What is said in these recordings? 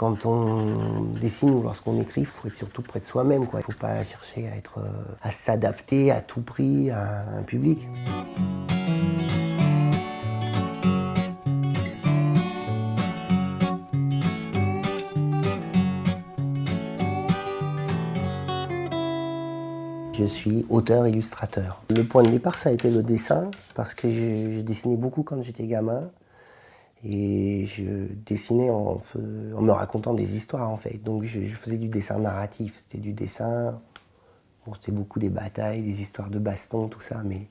Quand on dessine ou lorsqu'on écrit, il faut être surtout près de soi-même, quoi. Il ne faut pas chercher à s'adapter à tout prix à un public. Je suis auteur-illustrateur. Le point de départ, ça a été le dessin, parce que je dessinais beaucoup quand j'étais gamin. Et je dessinais en me racontant des histoires, en fait. Donc je faisais du dessin narratif. C'était du dessin, bon, c'était beaucoup des batailles, des histoires de baston, tout ça, mais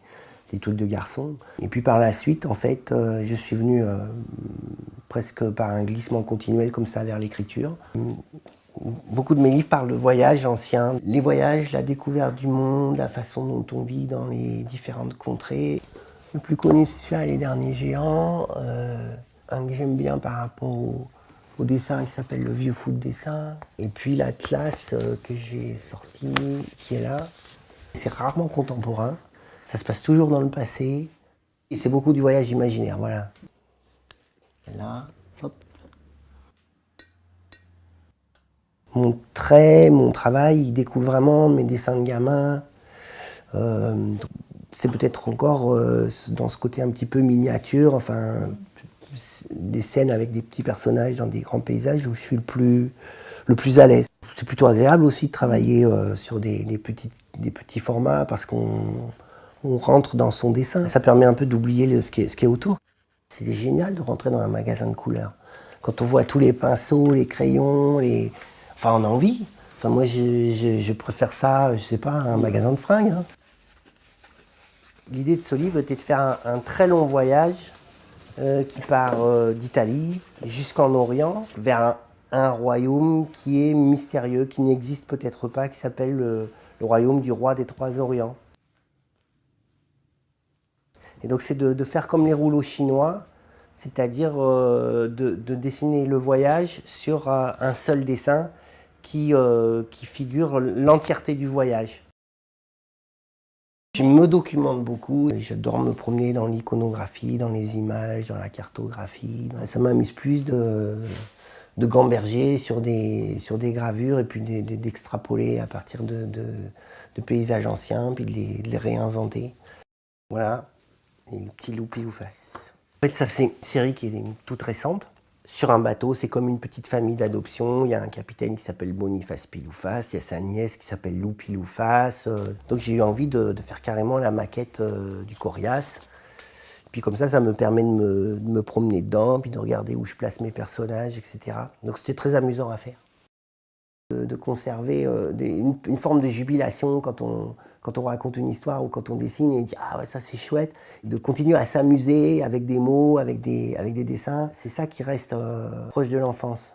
des trucs de garçons. Et puis par la suite, en fait, je suis venu presque par un glissement continuel comme ça vers l'écriture. Beaucoup de mes livres parlent de voyages anciens. Les voyages, la découverte du monde, la façon dont on vit dans les différentes contrées. Le plus connu, c'est celui-là, Les Derniers Géants. Un que j'aime bien par rapport au dessin qui s'appelle Le Vieux Fou de dessin. Et puis l'Atlas que j'ai sorti, qui est là. C'est rarement contemporain. Ça se passe toujours dans le passé. Et c'est beaucoup du voyage imaginaire, voilà. Là, hop. Mon trait, mon travail, il découle vraiment de mes dessins de gamin. C'est peut-être encore dans ce côté un petit peu miniature, enfin, des scènes avec des petits personnages dans des grands paysages où je suis le plus à l'aise. C'est plutôt agréable aussi de travailler sur des petits formats parce qu'on rentre dans son dessin. Ça permet un peu d'oublier ce qui est autour. C'est génial de rentrer dans un magasin de couleurs. Quand on voit tous les pinceaux, les crayons, enfin on a envie. Enfin moi je préfère ça, je sais pas, à un magasin de fringues. Hein. L'idée de ce livre était de faire un très long voyage qui part d'Italie jusqu'en Orient, vers un royaume qui est mystérieux, qui n'existe peut-être pas, qui s'appelle le royaume du roi des Trois Orients. Et donc c'est de faire comme les rouleaux chinois, c'est-à-dire de dessiner le voyage sur un seul dessin qui figure l'entièreté du voyage. Je me documente beaucoup, j'adore me promener dans l'iconographie, dans les images, dans la cartographie. Ça m'amuse plus de gamberger sur des gravures et puis d'extrapoler à partir de paysages anciens, puis de les réinventer. Voilà, les petits loups pile-ou-face. En fait, ça c'est une série qui est toute récente. Sur un bateau, c'est comme une petite famille d'adoption. Il y a un capitaine qui s'appelle Boniface Pile-ou-face, il y a sa nièce qui s'appelle Lou Pile-ou-face. Donc j'ai eu envie de faire carrément la maquette du Coriace. Puis comme ça me permet de me promener dedans, puis de regarder où je place mes personnages, etc. Donc c'était très amusant à faire. De conserver une forme de jubilation quand on raconte une histoire ou quand on dessine et dit « Ah ouais, ça c'est chouette ». De continuer à s'amuser avec des mots, avec des dessins, c'est ça qui reste proche de l'enfance.